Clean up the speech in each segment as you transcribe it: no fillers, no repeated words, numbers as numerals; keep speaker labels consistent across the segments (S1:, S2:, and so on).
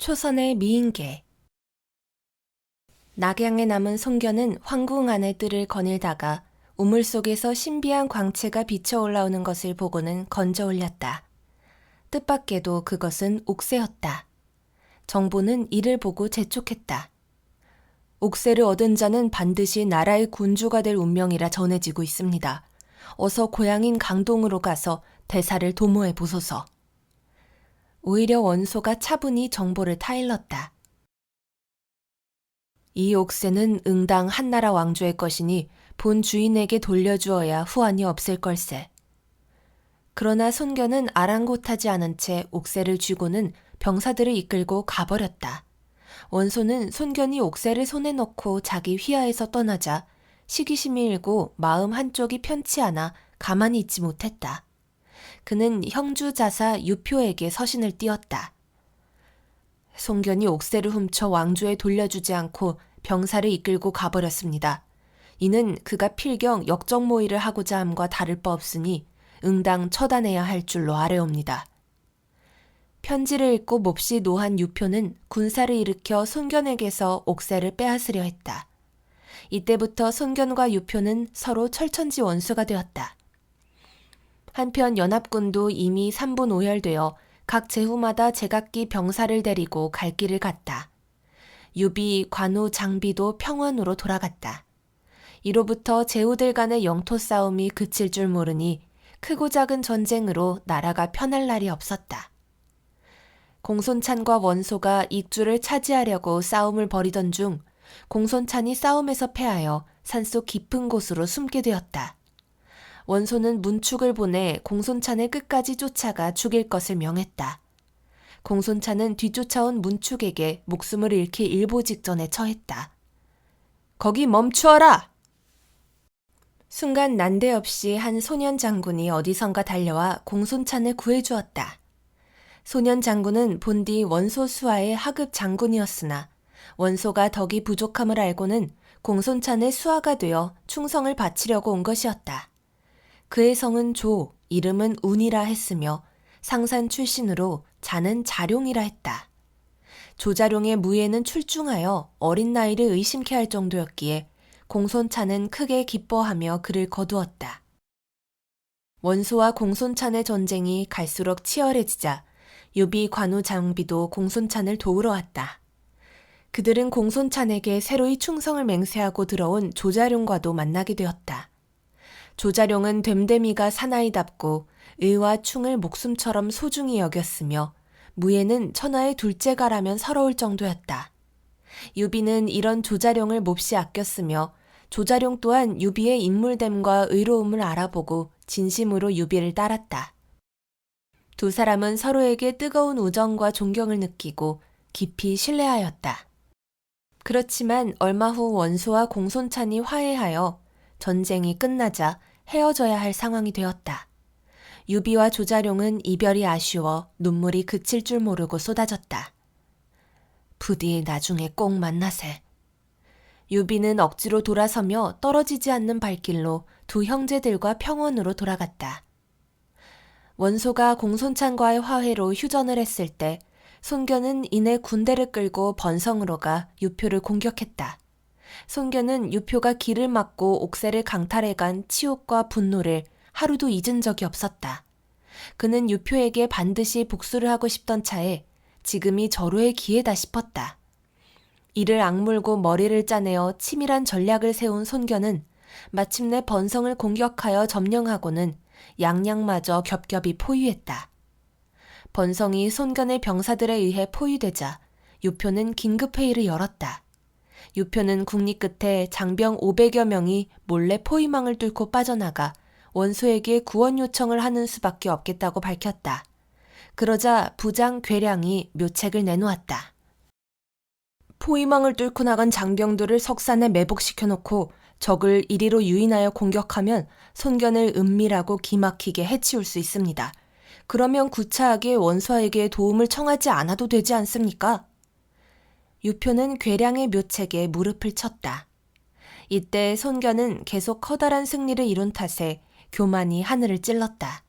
S1: 초선의 미인계. 낙양에 남은 송견은 황궁 안의 뜰을 거닐다가 우물 속에서 신비한 광채가 비쳐 올라오는 것을 보고는 건져 올렸다. 뜻밖에도 그것은 옥새였다. 정보는 이를 보고 재촉했다. 옥새를 얻은 자는 반드시 나라의 군주가 될 운명이라 전해지고 있습니다. 어서 고향인 강동으로 가서 대사를 도모해 보소서. 오히려 원소가 차분히 정보를 타일렀다. 이 옥새는 응당 한나라 왕조의 것이니 본 주인에게 돌려주어야 후환이 없을 걸세. 그러나 손견은 아랑곳하지 않은 채 옥새를 쥐고는 병사들을 이끌고 가버렸다. 원소는 손견이 옥새를 손에 넣고 자기 휘하에서 떠나자 시기심이 일고 마음 한쪽이 편치 않아 가만히 있지 못했다. 그는 형주자사 유표에게 서신을 띄었다. 송견이 옥새를 훔쳐 왕조에 돌려주지 않고 병사를 이끌고 가버렸습니다. 이는 그가 필경 역적모의를 하고자 함과 다를 바 없으니 응당 처단해야 할 줄로 아뢰옵니다. 편지를 읽고 몹시 노한 유표는 군사를 일으켜 손견에게서 옥새를 빼앗으려 했다. 이때부터 손견과 유표는 서로 철천지 원수가 되었다. 한편 연합군도 이미 3분 오열되어 각 제후마다 제각기 병사를 데리고 갈 길을 갔다. 유비, 관우, 장비도 평원으로 돌아갔다. 이로부터 제후들 간의 영토 싸움이 그칠 줄 모르니 크고 작은 전쟁으로 나라가 편할 날이 없었다. 공손찬과 원소가 익주를 차지하려고 싸움을 벌이던 중 공손찬이 싸움에서 패하여 산속 깊은 곳으로 숨게 되었다. 원소는 문축을 보내 공손찬을 끝까지 쫓아가 죽일 것을 명했다. 공손찬은 뒤쫓아온 문축에게 목숨을 잃기 일보 직전에 처했다. 거기 멈추어라! 순간 난데없이 한 소년 장군이 어디선가 달려와 공손찬을 구해주었다. 소년 장군은 본디 원소 수하의 하급 장군이었으나 원소가 덕이 부족함을 알고는 공손찬의 수하가 되어 충성을 바치려고 온 것이었다. 그의 성은 조, 이름은 운이라 했으며 상산 출신으로 자는 자룡이라 했다. 조자룡의 무예는 출중하여 어린 나이를 의심케 할 정도였기에 공손찬은 크게 기뻐하며 그를 거두었다. 원소와 공손찬의 전쟁이 갈수록 치열해지자 유비, 관우, 장비도 공손찬을 도우러 왔다. 그들은 공손찬에게 새로이 충성을 맹세하고 들어온 조자룡과도 만나게 되었다. 조자룡은 됨됨이가 사나이답고 의와 충을 목숨처럼 소중히 여겼으며 무예는 천하의 둘째가라면 서러울 정도였다. 유비는 이런 조자룡을 몹시 아꼈으며 조자룡 또한 유비의 인물됨과 의로움을 알아보고 진심으로 유비를 따랐다. 두 사람은 서로에게 뜨거운 우정과 존경을 느끼고 깊이 신뢰하였다. 그렇지만 얼마 후 원소와 공손찬이 화해하여 전쟁이 끝나자 헤어져야 할 상황이 되었다. 유비와 조자룡은 이별이 아쉬워 눈물이 그칠 줄 모르고 쏟아졌다. 부디 나중에 꼭 만나세. 유비는 억지로 돌아서며 떨어지지 않는 발길로 두 형제들과 평원으로 돌아갔다. 원소가 공손찬과의 화해로 휴전을 했을 때 손견은 이내 군대를 끌고 번성으로 가 유표를 공격했다. 손견은 유표가 길을 막고 옥새를 강탈해 간 치욕과 분노를 하루도 잊은 적이 없었다. 그는 유표에게 반드시 복수를 하고 싶던 차에 지금이 절호의 기회다 싶었다. 이를 악물고 머리를 짜내어 치밀한 전략을 세운 손견은 마침내 번성을 공격하여 점령하고는 양양마저 겹겹이 포위했다. 번성이 손견의 병사들에 의해 포위되자 유표는 긴급회의를 열었다. 유표는 국리 끝에 장병 500여 명이 몰래 포위망을 뚫고 빠져나가 원소에게 구원 요청을 하는 수밖에 없겠다고 밝혔다. 그러자 부장 괴량이 묘책을 내놓았다. 포위망을 뚫고 나간 장병들을 석산에 매복시켜놓고 적을 이리로 유인하여 공격하면 손견을 은밀하고 기막히게 해치울 수 있습니다. 그러면 구차하게 원소에게 도움을 청하지 않아도 되지 않습니까? 유표는 괴량의 묘책에 무릎을 쳤다. 이때 손견은 계속 커다란 승리를 이룬 탓에 교만이 하늘을 찔렀다.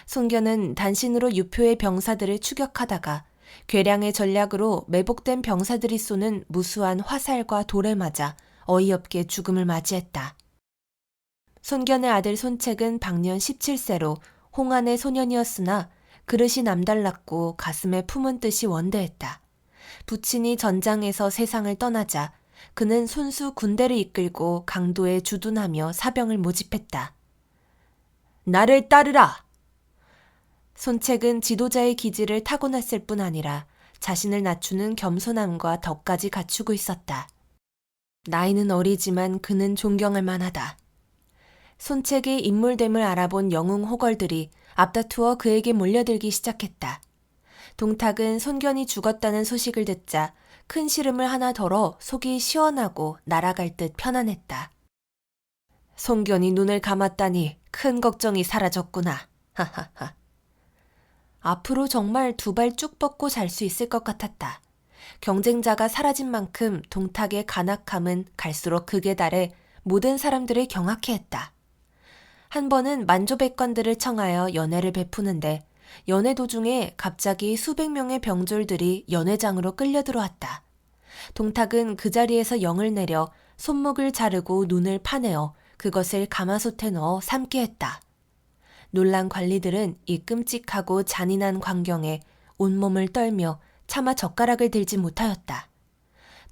S1: 손견은 단신으로 유표의 병사들을 추격하다가 괴량의 전략으로 매복된 병사들이 쏘는 무수한 화살과 돌에 맞아 어이없게 죽음을 맞이했다. 손견의 아들 손책은 방년 17세로 홍안의 소년이었으나 그릇이 남달랐고 가슴에 품은 뜻이 원대했다. 부친이 전장에서 세상을 떠나자 그는 손수 군대를 이끌고 강도에 주둔하며 사병을 모집했다. 나를 따르라! 손책은 지도자의 기질을 타고났을 뿐 아니라 자신을 낮추는 겸손함과 덕까지 갖추고 있었다. 나이는 어리지만 그는 존경할 만하다. 손책의 인물됨을 알아본 영웅 호걸들이 앞다투어 그에게 몰려들기 시작했다. 동탁은 손견이 죽었다는 소식을 듣자 큰 시름을 하나 덜어 속이 시원하고 날아갈 듯 편안했다. 손견이 눈을 감았다니 큰 걱정이 사라졌구나. 하하하. 앞으로 정말 두 발 쭉 뻗고 잘 수 있을 것 같았다. 경쟁자가 사라진 만큼 동탁의 간악함은 갈수록 극에 달해 모든 사람들을 경악해 했다. 한 번은 만조백관들을 청하여 연회를 베푸는데 연회 도중에 갑자기 수백 명의 병졸들이 연회장으로 끌려 들어왔다. 동탁은 그 자리에서 영을 내려 손목을 자르고 눈을 파내어 그것을 가마솥에 넣어 삶게 했다. 놀란 관리들은 이 끔찍하고 잔인한 광경에 온몸을 떨며 차마 젓가락을 들지 못하였다.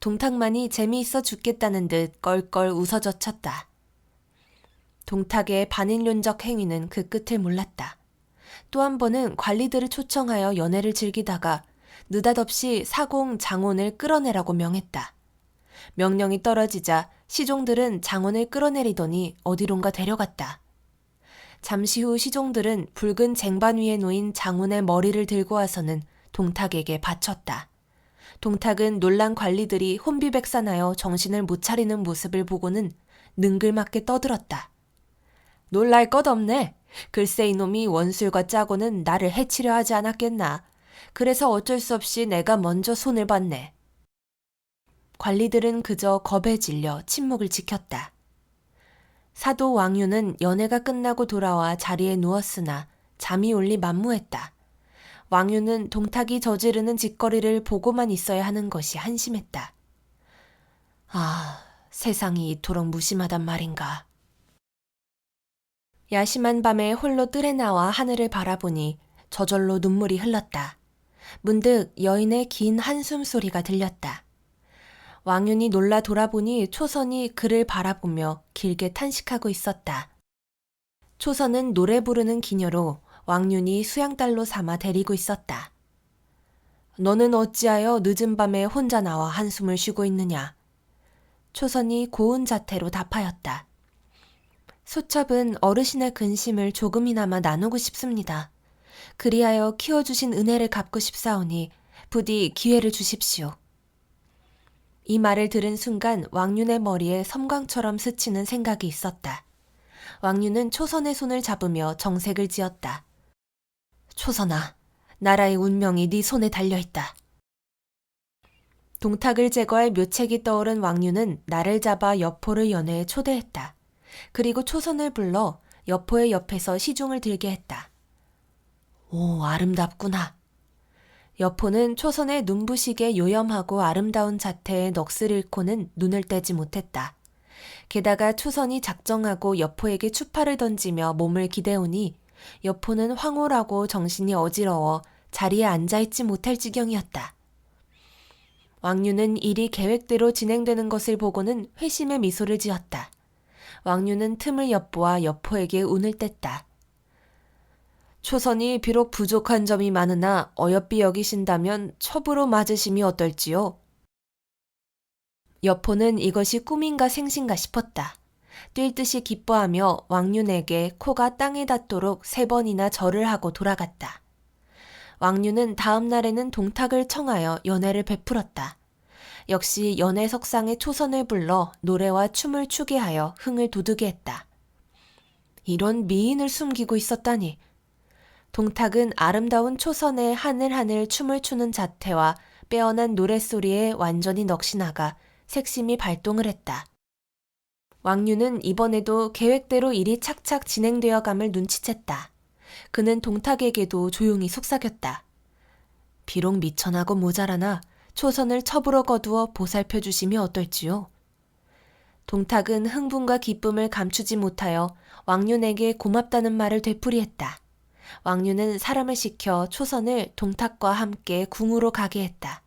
S1: 동탁만이 재미있어 죽겠다는 듯 껄껄 웃어젖혔다. 동탁의 반인륜적 행위는 그 끝을 몰랐다. 또 한 번은 관리들을 초청하여 연회를 즐기다가 느닷없이 사공 장혼을 끌어내라고 명했다. 명령이 떨어지자 시종들은 장혼을 끌어내리더니 어디론가 데려갔다. 잠시 후 시종들은 붉은 쟁반 위에 놓인 장혼의 머리를 들고 와서는 동탁에게 바쳤다. 동탁은 놀란 관리들이 혼비백산하여 정신을 못 차리는 모습을 보고는 능글맞게 떠들었다. 놀랄 것 없네. 글쎄 이놈이 원술과 짜고는 나를 해치려 하지 않았겠나. 그래서 어쩔 수 없이 내가 먼저 손을 봤네. 관리들은 그저 겁에 질려 침묵을 지켰다. 사도 왕유는 연회가 끝나고 돌아와 자리에 누웠으나 잠이 올리 만무했다. 왕유는 동탁이 저지르는 짓거리를 보고만 있어야 하는 것이 한심했다. 아, 세상이 이토록 무심하단 말인가. 야심한 밤에 홀로 뜰에 나와 하늘을 바라보니 저절로 눈물이 흘렀다. 문득 여인의 긴 한숨 소리가 들렸다. 왕윤이 놀라 돌아보니 초선이 그를 바라보며 길게 탄식하고 있었다. 초선은 노래 부르는 기녀로 왕윤이 수양딸로 삼아 데리고 있었다. 너는 어찌하여 늦은 밤에 혼자 나와 한숨을 쉬고 있느냐? 초선이 고운 자태로 답하였다. 소첩은 어르신의 근심을 조금이나마 나누고 싶습니다. 그리하여 키워주신 은혜를 갚고 싶사오니 부디 기회를 주십시오. 이 말을 들은 순간 왕윤의 머리에 섬광처럼 스치는 생각이 있었다. 왕윤은 초선의 손을 잡으며 정색을 지었다. 초선아, 나라의 운명이 네 손에 달려있다. 동탁을 제거할 묘책이 떠오른 왕윤은 나를 잡아 여포를 연회에 초대했다. 그리고 초선을 불러 여포의 옆에서 시중을 들게 했다. 오, 아름답구나. 여포는 초선의 눈부시게 요염하고 아름다운 자태에 넋을 잃고는 눈을 떼지 못했다. 게다가 초선이 작정하고 여포에게 추파를 던지며 몸을 기대오니 여포는 황홀하고 정신이 어지러워 자리에 앉아있지 못할 지경이었다. 왕유는 일이 계획대로 진행되는 것을 보고는 회심의 미소를 지었다. 왕유는 틈을 엿보아 여포에게 운을 뗐다. 초선이 비록 부족한 점이 많으나 어여삐 여기신다면 첩으로 맞으심이 어떨지요? 여포는 이것이 꿈인가 생신가 싶었다. 뛸 듯이 기뻐하며 왕윤에게 코가 땅에 닿도록 3번이나 절을 하고 돌아갔다. 왕윤은 다음 날에는 동탁을 청하여 연회를 베풀었다. 역시 연회 석상에 초선을 불러 노래와 춤을 추게 하여 흥을 돋우게 했다. 이런 미인을 숨기고 있었다니. 동탁은 아름다운 초선에 하늘하늘 춤을 추는 자태와 빼어난 노랫소리에 완전히 넋이 나가 색심이 발동을 했다. 왕유는 이번에도 계획대로 일이 착착 진행되어 감을 눈치챘다. 그는 동탁에게도 조용히 속삭였다. 비록 미천하고 모자라나 초선을 첩으로 거두어 보살펴 주시면 어떨지요? 동탁은 흥분과 기쁨을 감추지 못하여 왕윤에게 고맙다는 말을 되풀이했다. 왕윤은 사람을 시켜 초선을 동탁과 함께 궁으로 가게 했다.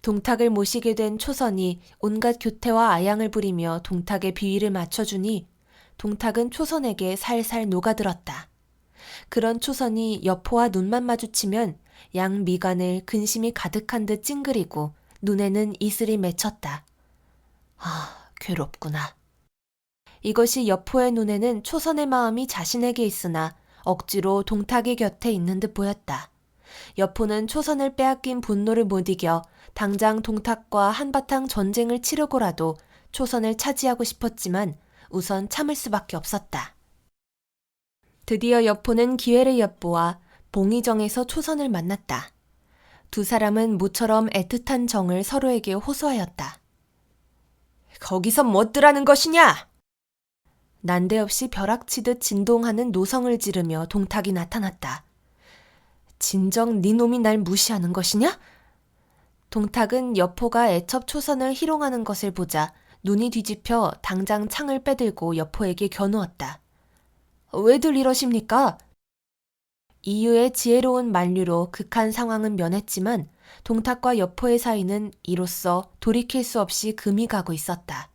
S1: 동탁을 모시게 된 초선이 온갖 교태와 아양을 부리며 동탁의 비위를 맞춰주니 동탁은 초선에게 살살 녹아들었다. 그런 초선이 여포와 눈만 마주치면 양 미간을 근심이 가득한 듯 찡그리고 눈에는 이슬이 맺혔다. 괴롭구나. 이것이 여포의 눈에는 초선의 마음이 자신에게 있으나 억지로 동탁의 곁에 있는 듯 보였다. 여포는 초선을 빼앗긴 분노를 못 이겨 당장 동탁과 한바탕 전쟁을 치르고라도 초선을 차지하고 싶었지만 우선 참을 수밖에 없었다. 드디어 여포는 기회를 엿보아 봉의정에서 초선을 만났다. 두 사람은 모처럼 애틋한 정을 서로에게 호소하였다. 거기서 뭣들하는 것이냐? 난데없이 벼락치듯 진동하는 노성을 지르며 동탁이 나타났다. 진정 네 놈이 날 무시하는 것이냐? 동탁은 여포가 애첩 초선을 희롱하는 것을 보자 눈이 뒤집혀 당장 창을 빼들고 여포에게 겨누었다. 왜들 이러십니까? 이유의 지혜로운 만류로 극한 상황은 면했지만 동탁과 여포의 사이는 이로써 돌이킬 수 없이 금이 가고 있었다.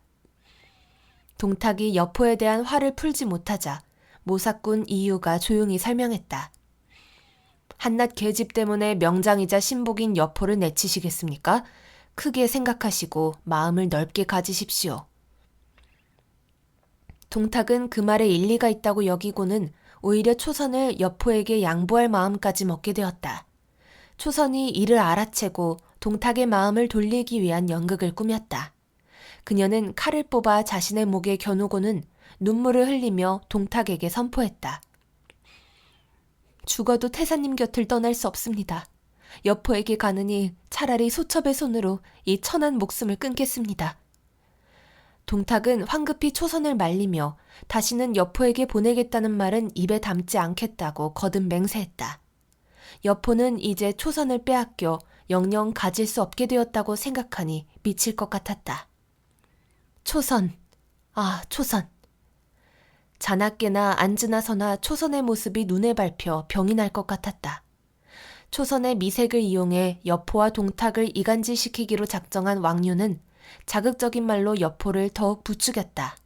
S1: 동탁이 여포에 대한 화를 풀지 못하자 모사꾼 이유가 조용히 설명했다. 한낱 계집 때문에 명장이자 신복인 여포를 내치시겠습니까? 크게 생각하시고 마음을 넓게 가지십시오. 동탁은 그 말에 일리가 있다고 여기고는 오히려 초선을 여포에게 양보할 마음까지 먹게 되었다. 초선이 이를 알아채고 동탁의 마음을 돌리기 위한 연극을 꾸몄다. 그녀는 칼을 뽑아 자신의 목에 겨누고는 눈물을 흘리며 동탁에게 선포했다. 죽어도 태사님 곁을 떠날 수 없습니다. 여포에게 가느니 차라리 소첩의 손으로 이 천한 목숨을 끊겠습니다. 동탁은 황급히 초선을 말리며 다시는 여포에게 보내겠다는 말은 입에 담지 않겠다고 거듭 맹세했다. 여포는 이제 초선을 빼앗겨 영영 가질 수 없게 되었다고 생각하니 미칠 것 같았다. 초선, 초선. 자나깨나 앉으나 서나 초선의 모습이 눈에 밟혀 병이 날 것 같았다. 초선의 미색을 이용해 여포와 동탁을 이간질시키기로 작정한 왕윤은 자극적인 말로 여포를 더욱 부추겼다.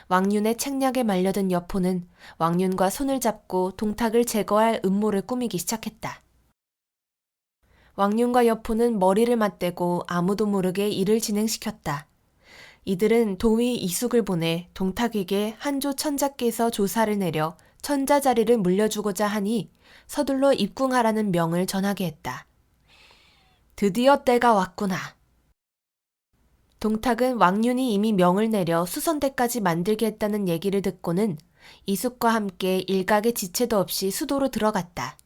S1: 왕윤의 책략에 말려든 여포는 왕윤과 손을 잡고 동탁을 제거할 음모를 꾸미기 시작했다. 왕윤과 여포는 머리를 맞대고 아무도 모르게 일을 진행시켰다. 이들은 도위 이숙을 보내 동탁에게 한조 천자께서 조사를 내려 천자 자리를 물려주고자 하니 서둘러 입궁하라는 명을 전하게 했다. 드디어 때가 왔구나. 동탁은 왕윤이 이미 명을 내려 수선대까지 만들게 했다는 얘기를 듣고는 이숙과 함께 일각의 지체도 없이 수도로 들어갔다.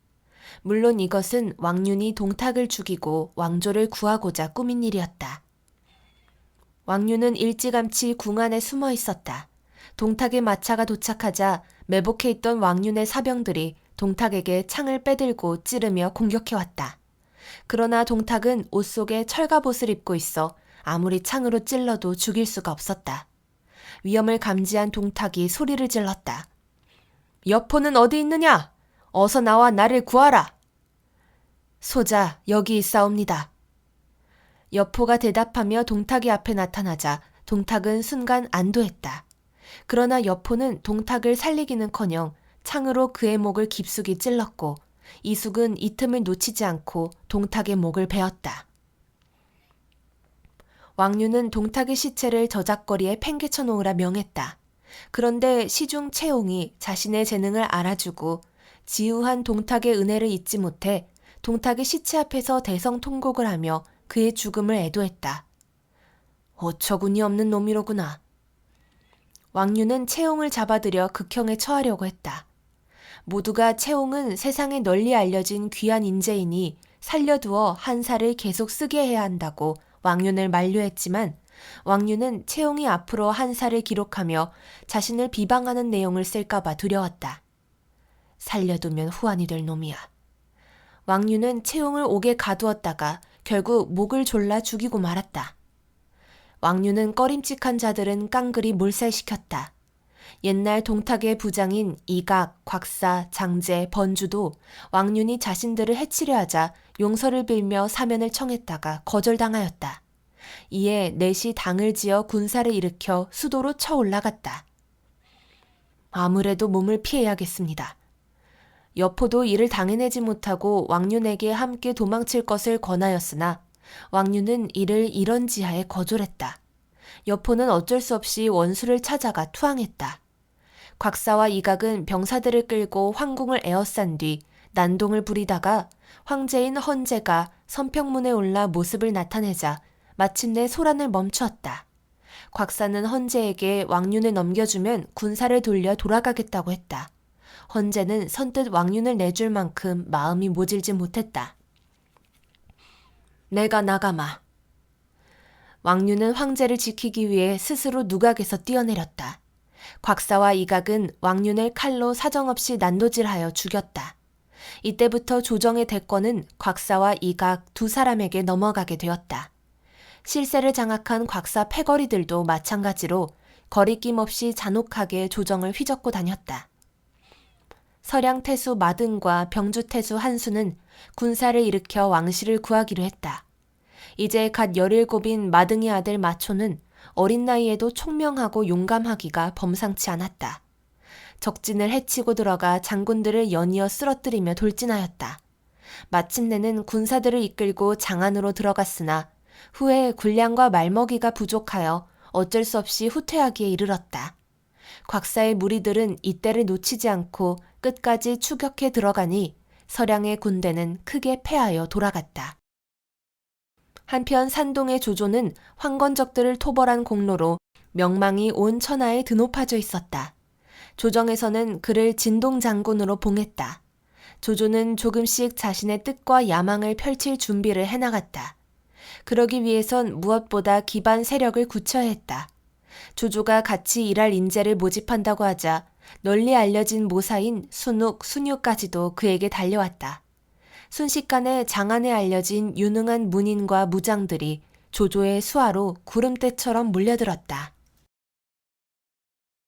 S1: 물론 이것은 왕윤이 동탁을 죽이고 왕조를 구하고자 꾸민 일이었다. 왕윤은 일찌감치 궁 안에 숨어 있었다. 동탁의 마차가 도착하자 매복해 있던 왕윤의 사병들이 동탁에게 창을 빼들고 찌르며 공격해왔다. 그러나 동탁은 옷 속에 철갑옷을 입고 있어 아무리 창으로 찔러도 죽일 수가 없었다. 위험을 감지한 동탁이 소리를 질렀다. 여포는 어디 있느냐? 어서 나와 나를 구하라. 소자, 여기 있사옵니다. 여포가 대답하며 동탁이 앞에 나타나자 동탁은 순간 안도했다. 그러나 여포는 동탁을 살리기는커녕 창으로 그의 목을 깊숙이 찔렀고 이숙은 이 틈을 놓치지 않고 동탁의 목을 베었다. 왕윤은 동탁의 시체를 저작거리에 팽개쳐 놓으라 명했다. 그런데 시중 채옹이 자신의 재능을 알아주고 지우한 동탁의 은혜를 잊지 못해 동탁의 시체 앞에서 대성통곡을 하며 그의 죽음을 애도했다. 어처구니 없는 놈이로구나. 왕윤은 채옹을 잡아들여 극형에 처하려고 했다. 모두가 채옹은 세상에 널리 알려진 귀한 인재이니 살려두어 한사를 계속 쓰게 해야 한다고 왕윤을 만류했지만 왕윤은 채옹이 앞으로 한사를 기록하며 자신을 비방하는 내용을 쓸까봐 두려웠다. 살려두면 후환이 될 놈이야. 왕류는 채용을 옥에 가두었다가 결국 목을 졸라 죽이고 말았다. 왕류는 꺼림칙한 자들은 깡그리 몰살시켰다. 옛날 동탁의 부장인 이각, 곽사, 장제, 번주도 왕륜이 자신들을 해치려 하자 용서를 빌며 사면을 청했다가 거절당하였다. 이에 넷이 당을 지어 군사를 일으켜 수도로 쳐 올라갔다. 아무래도 몸을 피해야겠습니다. 여포도 이를 당해내지 못하고 왕륜에게 함께 도망칠 것을 권하였으나 왕륜은 이를 이런 지하에 거절했다. 여포는 어쩔 수 없이 원수를 찾아가 투항했다. 곽사와 이각은 병사들을 끌고 황궁을 에워싼 뒤 난동을 부리다가 황제인 헌제가 선평문에 올라 모습을 나타내자 마침내 소란을 멈추었다. 곽사는 헌제에게 왕륜을 넘겨주면 군사를 돌려 돌아가겠다고 했다. 헌제는 선뜻 왕륜을 내줄 만큼 마음이 모질지 못했다. 내가 나가마. 왕륜은 황제를 지키기 위해 스스로 누각에서 뛰어내렸다. 곽사와 이각은 왕륜을 칼로 사정없이 난도질하여 죽였다. 이때부터 조정의 대권은 곽사와 이각 두 사람에게 넘어가게 되었다. 실세를 장악한 곽사 패거리들도 마찬가지로 거리낌 없이 잔혹하게 조정을 휘젓고 다녔다. 서량태수 마등과 병주태수 한수는 군사를 일으켜 왕실을 구하기로 했다. 이제 갓 17인 마등의 아들 마초는 어린 나이에도 총명하고 용감하기가 범상치 않았다. 적진을 해치고 들어가 장군들을 연이어 쓰러뜨리며 돌진하였다. 마침내는 군사들을 이끌고 장안으로 들어갔으나 후에 군량과 말먹이가 부족하여 어쩔 수 없이 후퇴하기에 이르렀다. 곽사의 무리들은 이때를 놓치지 않고 끝까지 추격해 들어가니 서량의 군대는 크게 패하여 돌아갔다. 한편 산동의 조조는 황건적들을 토벌한 공로로 명망이 온 천하에 드높아져 있었다. 조정에서는 그를 진동장군으로 봉했다. 조조는 조금씩 자신의 뜻과 야망을 펼칠 준비를 해나갔다. 그러기 위해선 무엇보다 기반 세력을 굳혀야 했다. 조조가 같이 일할 인재를 모집한다고 하자 널리 알려진 모사인 순욱, 순유까지도 그에게 달려왔다. 순식간에 장안에 알려진 유능한 문인과 무장들이 조조의 수하로 구름대처럼 몰려들었다.